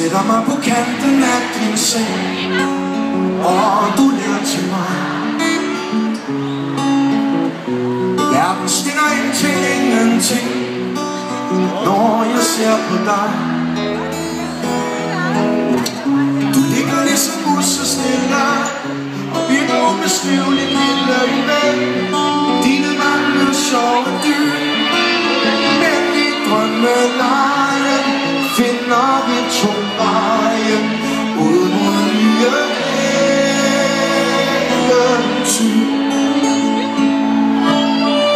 sætter mig på kanten af din seng, og du ler til mig. Verden skinner ind til ingenting, når jeg ser på dig. Du ligger ligesom musestille og virker ubeskriveligt lille ven. Dine mange sjove dyr, men i drømmelejen finder vi to vejen ud mod nye eventyr.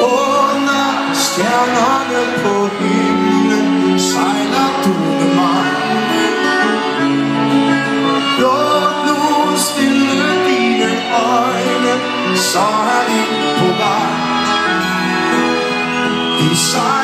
Under stjernerne på himlen sejler du med mig. Luk nu stille dine øjne, så er vi på vej. Vi sejler